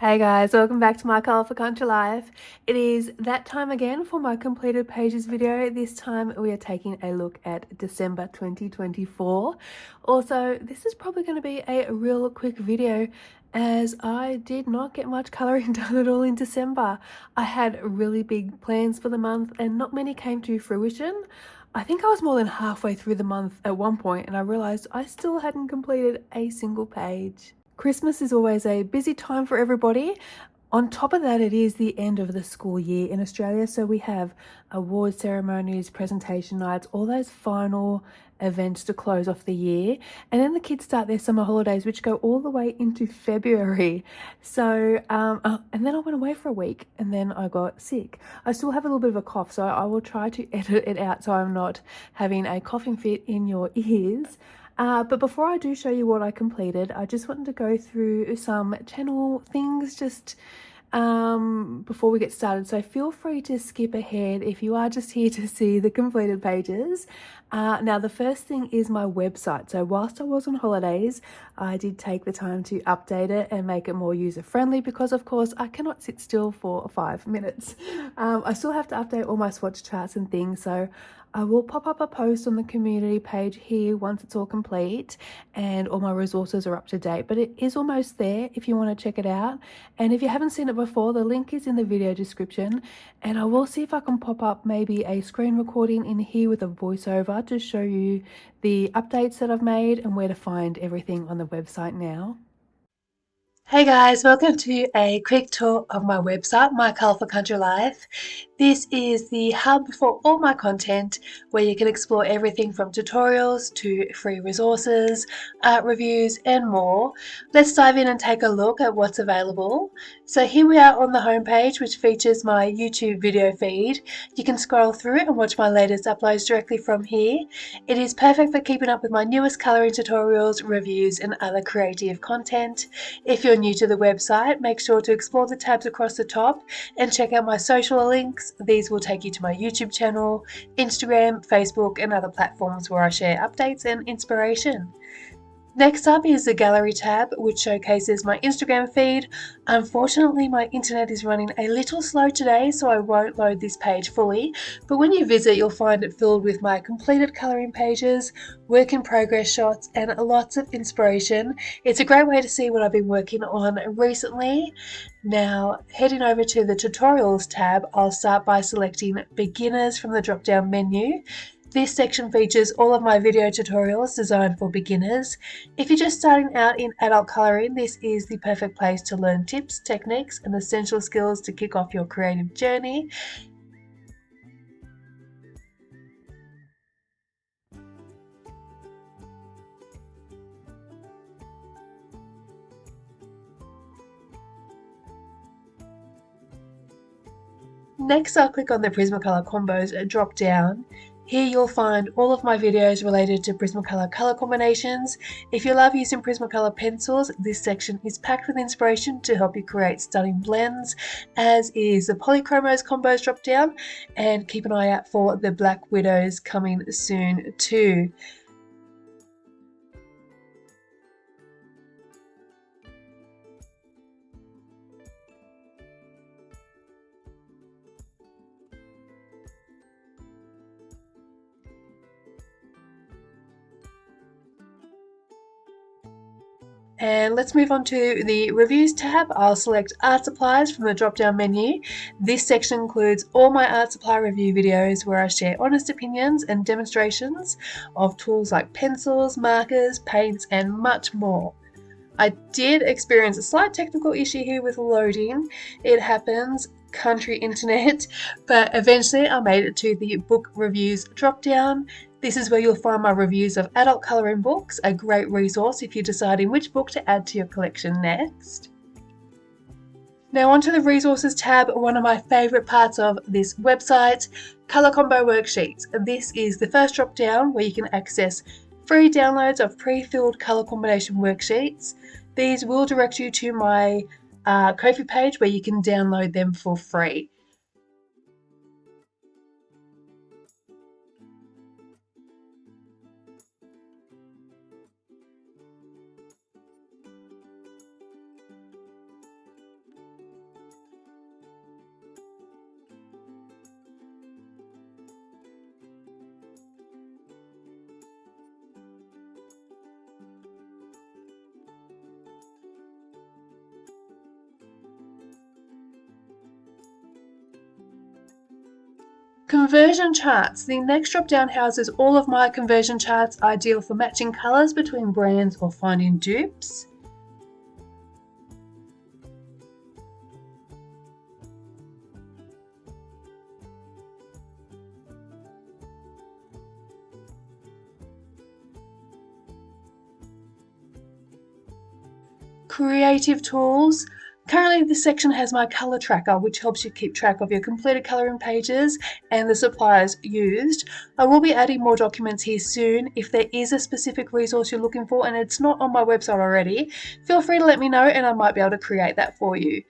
Hey guys, welcome back to my Colourful Country Life. It is that time again for my completed pages video. This time we are taking a look at December 2024. Also, this is probably going to be a real quick video as I did not get much colouring done at all in December. I had really big plans for the month and not many came to fruition. I think I was more than halfway through the month at one point and I realised I still hadn't completed a single page. Christmas is always a busy time for everybody. On top of that, it is the end of the school year in Australia, so we have award ceremonies, presentation nights, all those final events to close off the year. And then the kids start their summer holidays, which go all the way into February. So, and then I went away for a week and then I got sick. I still have a little bit of a cough, so I will try to edit it out so I'm not having a coughing fit in your ears. But before I do show you what I completed, I just wanted to go through some channel things just before we get started. So feel free to skip ahead if you are just here to see the completed pages. Now the first thing is my website. So whilst I was on holidays, I did take the time to update it and make it more user-friendly because of course I cannot sit still for 5 minutes. I still have to update all my swatch charts and things, so I will pop up a post on the community page here once it's all complete and all my resources are up to date, but it is almost there if you want to check it out. And if you haven't seen it before, the link is in the video description, and I will see if I can pop up maybe a screen recording in here with a voiceover to show you the updates that I've made and where to find everything on the website now. Hey guys, welcome to a quick tour of my website, My Colourful Country Life. This is the hub for all my content where you can explore everything from tutorials to free resources, art reviews and more. Let's dive in and take a look at what's available. So here we are on the homepage, which features my YouTube video feed. You can scroll through and watch my latest uploads directly from here. It is perfect for keeping up with my newest colouring tutorials, reviews and other creative content. If you're new to the website, make sure to explore the tabs across the top and check out my social links. These will take you to my YouTube channel, Instagram, Facebook and other platforms where I share updates and inspiration. Next up is the gallery tab, which showcases my Instagram feed. Unfortunately, my internet is running a little slow today, so I won't load this page fully, but when you visit, you'll find it filled with my completed colouring pages, work in progress shots, and lots of inspiration. It's a great way to see what I've been working on recently. Now, heading over to the tutorials tab, I'll start by selecting beginners from the drop-down menu. This section features all of my video tutorials designed for beginners. If you're just starting out in adult colouring, this is the perfect place to learn tips, techniques, and essential skills to kick off your creative journey. Next, I'll click on the Prismacolor Combos drop down. Here you'll find all of my videos related to Prismacolor color combinations. If you love using Prismacolor pencils, this section is packed with inspiration to help you create stunning blends, as is the Polychromos Combos drop down, and keep an eye out for the Black Widows coming soon too. And let's move on to the reviews tab. I'll select art supplies from the drop down menu. This section includes all my art supply review videos where I share honest opinions and demonstrations of tools like pencils, markers, paints and much more. I did experience a slight technical issue here with loading. It happens, country internet, but eventually I made it to the book reviews drop down. This is where you'll find my reviews of adult colouring books, a great resource if you're deciding which book to add to your collection next. Now onto the resources tab, one of my favourite parts of this website, colour combo worksheets. This is the first drop down where you can access free downloads of pre-filled colour combination worksheets. These will direct you to my Ko-fi page where you can download them for free. Conversion charts. The next drop down houses all of my conversion charts, ideal for matching colours between brands or finding dupes. Creative tools. Currently this section has my colour tracker, which helps you keep track of your completed colouring pages and the supplies used. I will be adding more documents here soon. If there is a specific resource you're looking for and it's not on my website already, feel free to let me know and I might be able to create that for you.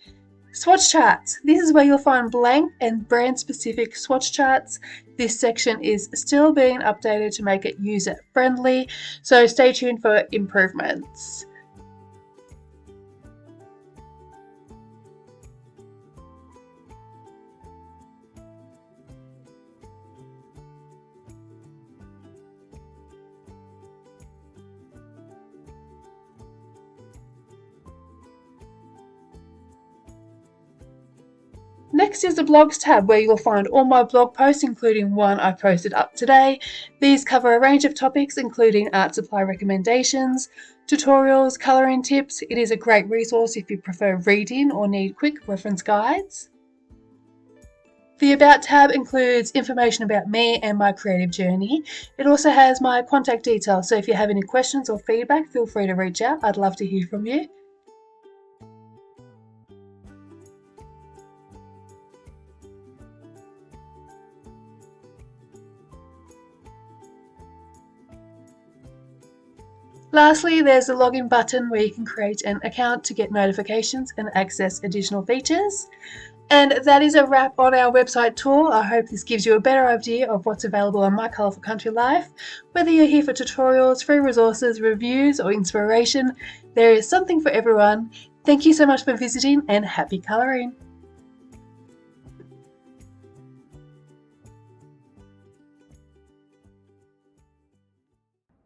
Swatch charts. This is where you'll find blank and brand specific swatch charts. This section is still being updated to make it user friendly, so stay tuned for improvements. Next is the blogs tab, where you'll find all my blog posts, including one I posted up today. These cover a range of topics, including art supply recommendations, tutorials, colouring tips. It is a great resource if you prefer reading or need quick reference guides. The About tab includes information about me and my creative journey. It also has my contact details, so if you have any questions or feedback, feel free to reach out. I'd love to hear from you. Lastly, there's the login button where you can create an account to get notifications and access additional features. And that is a wrap on our website tour. I hope this gives you a better idea of what's available on My Colourful Country Life. Whether you're here for tutorials, free resources, reviews, or inspiration, there is something for everyone. Thank you so much for visiting and happy colouring.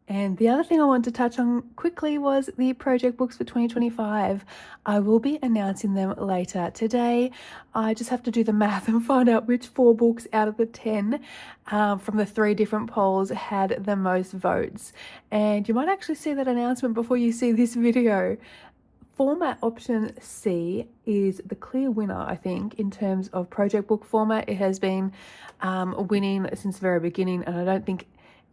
And the other thing I wanted to touch on quickly was the project books for 2025. I will be announcing them later today. I just have to do the math and find out which 4 books out of the 10 from the 3 different polls had the most votes. And you might actually see that announcement before you see this video. Format option C is the clear winner, I think, in terms of project book format. It has been winning since the very beginning, and I don't think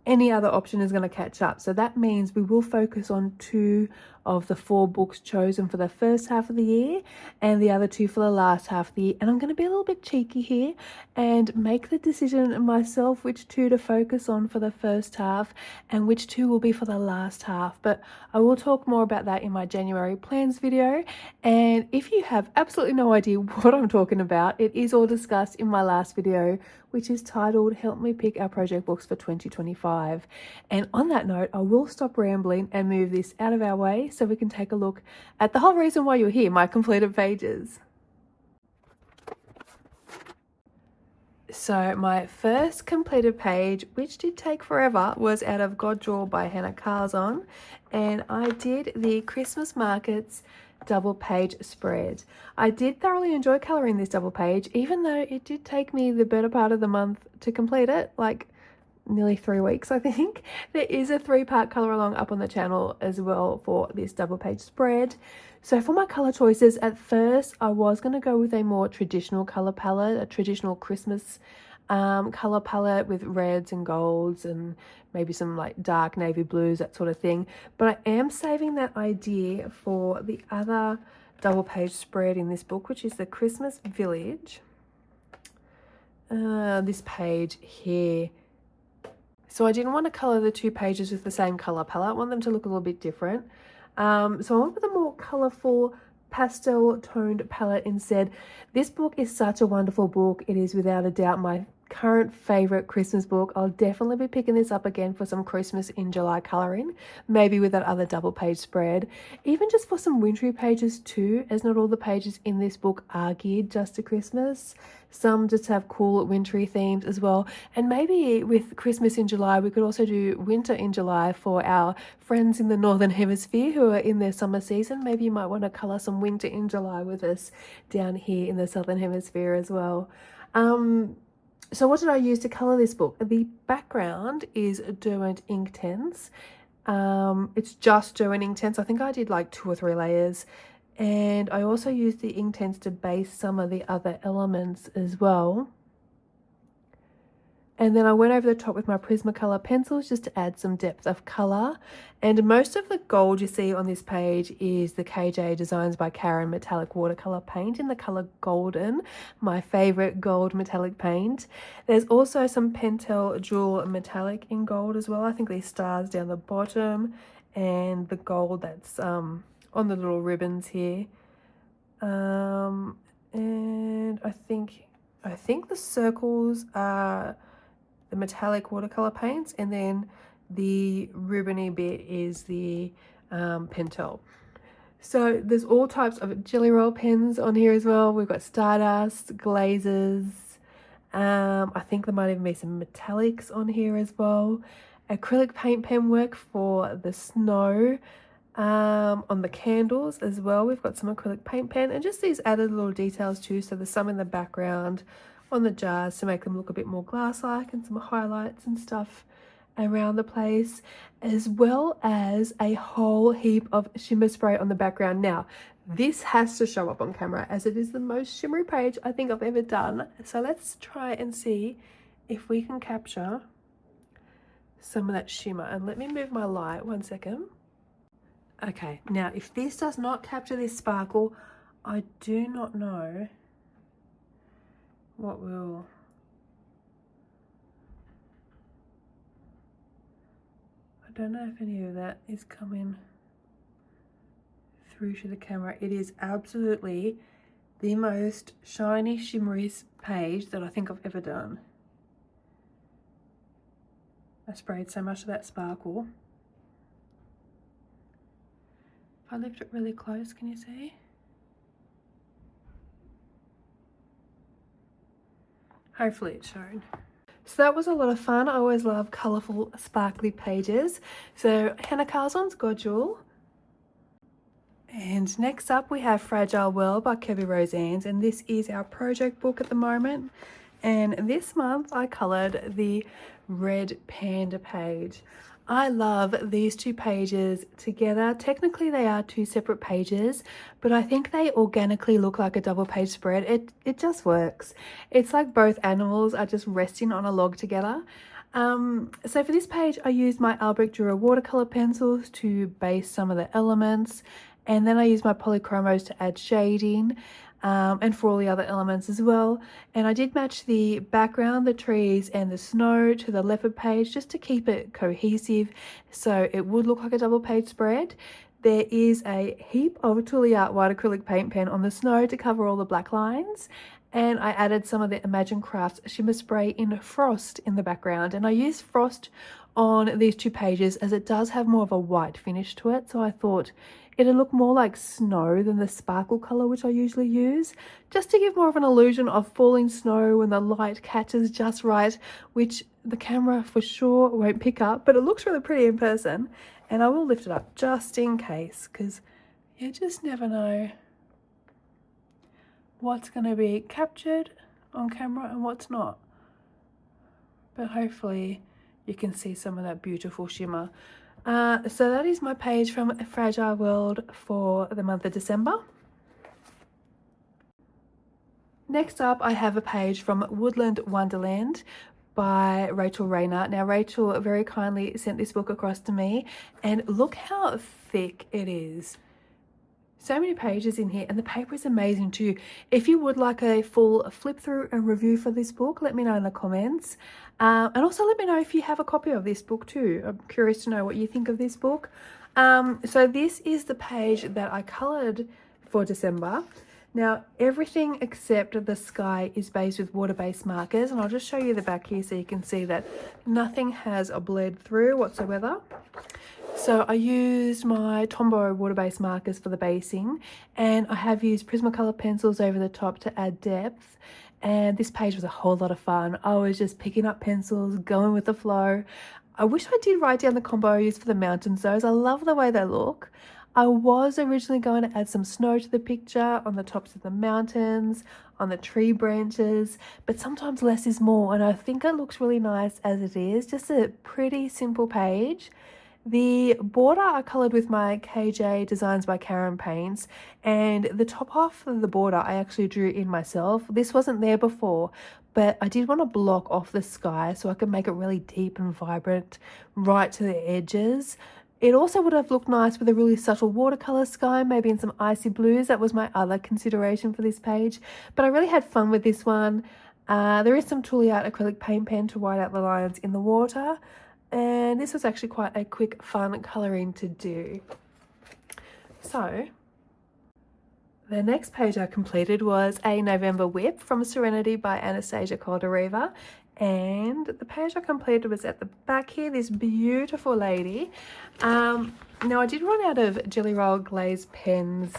any other option is going to catch up. So that means we will focus on 2 of the 4 books chosen for the first half of the year and the other 2 for the last half of the year. And I'm going to be a little bit cheeky here and make the decision myself which 2 to focus on for the first half and which 2 will be for the last half. But I will talk more about that in my January plans video. And if you have absolutely no idea what I'm talking about, it is all discussed in my last video, which is titled Help Me Pick Our Project Books for 2025. And on that note, I will stop rambling and move this out of our way so we can take a look at the whole reason why you're here, my completed pages. So my first completed page, which did take forever, was out of God Draw by Hannah Carzon, and I did the Christmas Markets double page spread. I did thoroughly enjoy colouring this double page, even though it did take me the better part of the month to complete it, like nearly 3 weeks, I think. There is a 3-part colour along up on the channel as well for this double page spread. So for my colour choices, at first I was going to go with a more traditional colour palette, a traditional Christmas colour palette with reds and golds and maybe some like dark navy blues, that sort of thing. But I am saving that idea for the other double page spread in this book, which is the Christmas Village. This page here. So I didn't want to colour the 2 pages with the same colour palette. I want them to look a little bit different. So I went with a more colourful pastel toned palette instead. This book is such a wonderful book. It is without a doubt my current favourite Christmas book. I'll definitely be picking this up again for some Christmas in July colouring, maybe with that other double page spread, even just for some wintry pages too, as not all the pages in this book are geared just to Christmas. Some just have cool wintry themes as well, and maybe with Christmas in July we could also do winter in July for our friends in the Northern Hemisphere who are in their summer season. Maybe you might want to colour some winter in July with us down here in the Southern Hemisphere as well. So what did I use to colour this book? The background is Derwent Inktense. It's just Derwent Inktense. I think I did like 2 or 3 layers. And I also used the Inktense to base some of the other elements as well. And then I went over the top with my Prismacolor pencils just to add some depth of colour. And most of the gold you see on this page is the KJ Designs by Karen metallic watercolour paint in the colour Golden, my favourite gold metallic paint. There's also some Pentel Jewel metallic in gold as well. I think these stars down the bottom and the gold that's on the little ribbons here. And I think the circles are the metallic watercolor paints, and then the ribbony bit is the Pentel. So there's all types of jelly roll pens on here as well. We've got Stardust, glazes. I think there might even be some metallics on here as well. Acrylic paint pen work for the snow. On the candles as well, we've got some acrylic paint pen, and just these added little details too. So there's some in the background on the jars to make them look a bit more glass-like, and some highlights and stuff around the place, as well as a whole heap of shimmer spray on the background. Now, this has to show up on camera as it is the most shimmery page I think I've ever done. So let's try and see if we can capture some of that shimmer. And let me move my light 1 second. Okay, now if this does not capture this sparkle, I do not know what will. I don't know if any of that is coming through to the camera. It is absolutely the most shiny, shimmery page that I think I've ever done. I sprayed so much of that sparkle. If I lift it really close, can you see? Hopefully it's shown. So that was a lot of fun. I always love colourful, sparkly pages. So Hannah Carson's Godjewel. And next up we have Fragile World by Kirby Roseanne's, and this is our project book at the moment. And this month I coloured the Red Panda page. I love these 2 pages together. Technically they are 2 separate pages, but I think they organically look like a double page spread. It just works. It's like both animals are just resting on a log together. So for this page I used my Albrecht Dürer watercolor pencils to base some of the elements, and then I used my polychromos to add shading. And for all the other elements as well. And I did match the background, the trees and the snow to the leopard page just to keep it cohesive so it would look like a double page spread. There is a heap of Tooly Art white acrylic paint pen on the snow to cover all the black lines. And I added some of the Imagine Crafts shimmer spray in Frost in the background. And I used Frost on these 2 pages as it does have more of a white finish to it. So I thought it'll look more like snow than the sparkle colour which I usually use, just to give more of an illusion of falling snow when the light catches just right, which the camera for sure won't pick up, but it looks really pretty in person. And I will lift it up just in case, because you just never know what's going to be captured on camera and what's not. But hopefully you can see some of that beautiful shimmer. So that is my page from Fragile World for the month of December. Next up I have a page from Woodland Wonderland by Rachel Rayner. Now Rachel very kindly sent this book across to me, and look how thick it is. So many pages in here, and the paper is amazing too. If you would like a full flip through and review for this book, let me know in the comments. And also let me know if you have a copy of this book too. I'm curious to know what you think of this book. So this is the page that I coloured for December. Now everything except the sky is based with water-based markers, and I'll just show you the back here so you can see that nothing has a bled through whatsoever. So I used my Tombow water-based markers for the basing, and I have used Prismacolor pencils over the top to add depth. And this page was a whole lot of fun. I was just picking up pencils, going with the flow. I wish I did write down the combo I used for the mountains though. I love the way they look. I was originally going to add some snow to the picture on the tops of the mountains, on the tree branches, but sometimes less is more, and I think it looks really nice as it is. Just a pretty simple page. The border I coloured with my KJ Designs by Karen paints, and the top half of the border I actually drew in myself. This wasn't there before, but I did want to block off the sky so I could make it really deep and vibrant right to the edges. It also would have looked nice with a really subtle watercolour sky, maybe in some icy blues. That was my other consideration for this page, but I really had fun with this one. There is some Tooly Art acrylic paint pen to white out the lines in the water, and this was actually quite a quick, fun colouring to do. So the next page I completed was a November Whip from Serenity by Anastasia Caldereva, and the page I completed was at the back here, this beautiful lady. Now I did run out of Jelly Roll glaze pens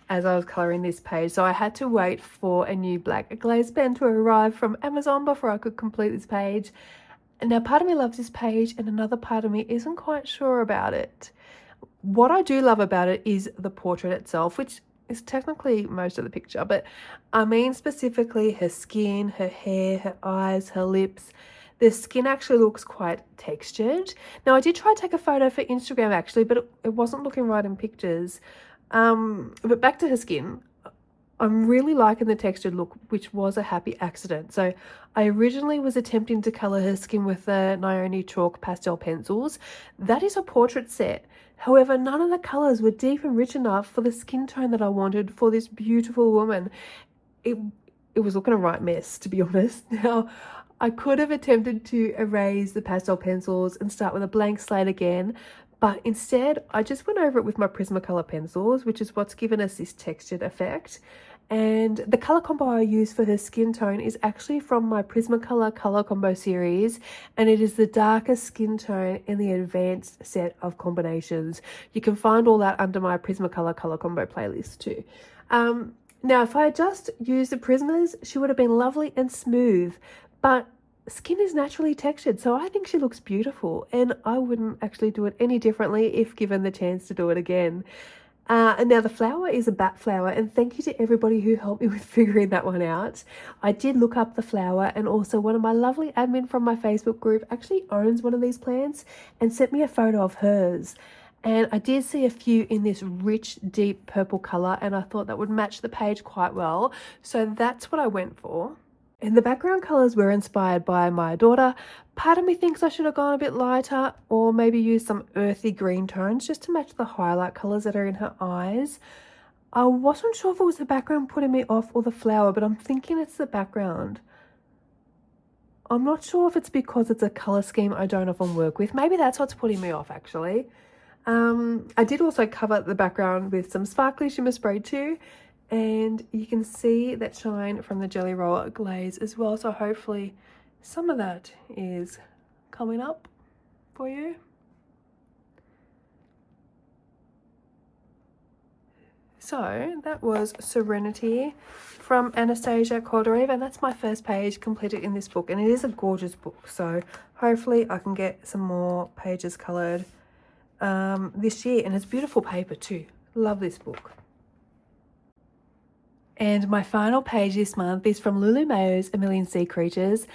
as I was colouring this page, so I had to wait for a new black glaze pen to arrive from Amazon before I could complete this page. Now part of me loves this page and another part of me isn't quite sure about it. What I do love about it is the portrait itself, which is technically most of the picture, but I mean specifically her skin, her hair, her eyes, her lips. The skin actually looks quite textured. Now I did try to take a photo for Instagram actually, but it wasn't looking right in pictures. But back to her skin. I'm really liking the textured look, which was a happy accident. So I originally was attempting to colour her skin with the Naoni chalk pastel pencils. That is a portrait set. However, none of the colours were deep and rich enough for the skin tone that I wanted for this beautiful woman. It was looking a right mess, to be honest. Now, I could have attempted to erase the pastel pencils and start with a blank slate again, but instead I just went over it with my Prismacolor pencils, which is what's given us this textured effect. And the colour combo I use for her skin tone is actually from my Prismacolor colour combo series, and it is the darkest skin tone in the advanced set of combinations. You can find all that under my Prismacolor colour combo playlist too. Now if I had just used the Prismas, she would have been lovely and smooth, but skin is naturally textured, so I think she looks beautiful, and I wouldn't actually do it any differently if given the chance to do it again. And now the flower is a bat flower, and thank you to everybody who helped me with figuring that one out. I did look up the flower, and also one of my lovely admin from my Facebook group actually owns one of these plants and sent me a photo of hers. And I did see a few in this rich, deep purple colour, and I thought that would match the page quite well. So that's what I went for. And the background colours were inspired by my daughter. Part of me thinks I should have gone a bit lighter or maybe used some earthy green tones just to match the highlight colours that are in her eyes. I wasn't sure if it was the background putting me off or the flower, but I'm thinking it's the background. I'm not sure if it's because it's a colour scheme I don't often work with. Maybe that's what's putting me off actually. I did also cover the background with some sparkly shimmer spray too. And you can see that shine from the Jelly Roll glaze as well. So hopefully some of that is coming up for you. So that was Serenity from Anastasia Caldereva, and that's my first page completed in this book. And it is a gorgeous book. So hopefully I can get some more pages coloured this year. And it's beautiful paper too. Love this book. And my final page this month is from Lulu Mayo's A Million Sea Creatures.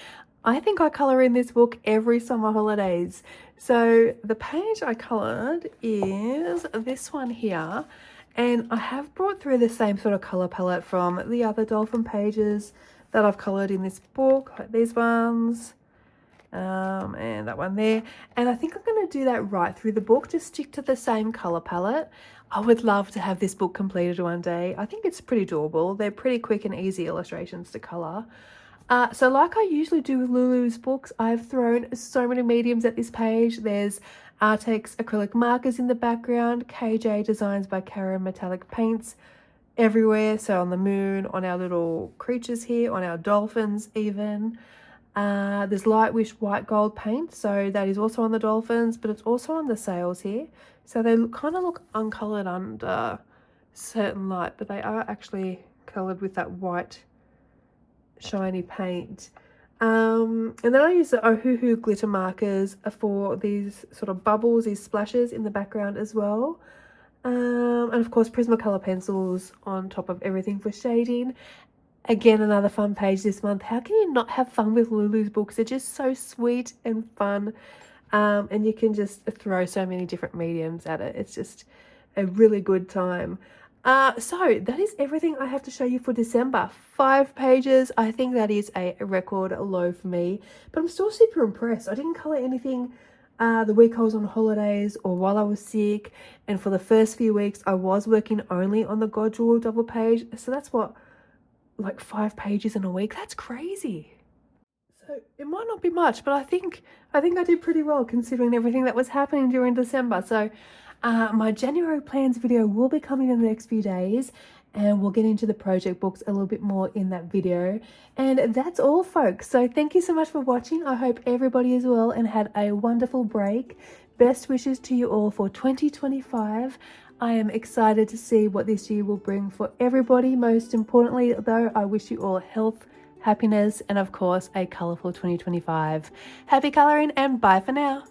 I think I colour in this book every summer holidays. So the page I coloured is this one here. And I have brought through the same sort of colour palette from the other dolphin pages that I've coloured in this book, like these ones. And that one there. And I think I'm going to do that right through the book, just stick to the same colour palette. I would love to have this book completed one day. I think it's pretty doable. They're pretty quick and easy illustrations to colour. So like I usually do with Lulu's books, I've thrown so many mediums at this page. There's Artex acrylic markers in the background, KJ Designs by Karen metallic paints everywhere. So on the moon, on our little creatures here, on our dolphins even. There's light wish white gold paint, so that is also on the dolphins, but it's also on the sails here. So they kind of look uncoloured under certain light, but they are actually coloured with that white shiny paint. And then I use the Ohuhu glitter markers for these sort of bubbles, these splashes in the background as well. And of course Prismacolor pencils on top of everything for shading. Again, another fun page this month. How can you not have fun with Lulu's books? They're just so sweet and fun. And you can just throw so many different mediums at it. It's just a really good time. So that is everything I have to show you for December. 5 pages. I think that is a record low for me, but I'm still super impressed. I didn't color anything the week I was on holidays or while I was sick, and for the first few weeks I was working only on the God Jewel double page. So that's what, like 5 pages in a week. That's crazy. So it might not be much, but I think I did pretty well considering everything that was happening during December. So my January plans video will be coming in the next few days, and we'll get into the project books a little bit more in that video. And that's all, folks. So thank you so much for watching. I hope everybody is well and had a wonderful break. Best wishes to you all for 2025. I am excited to see what this year will bring for everybody. Most importantly, though, I wish you all health, happiness, and of course, a colourful 2025. Happy colouring and bye for now.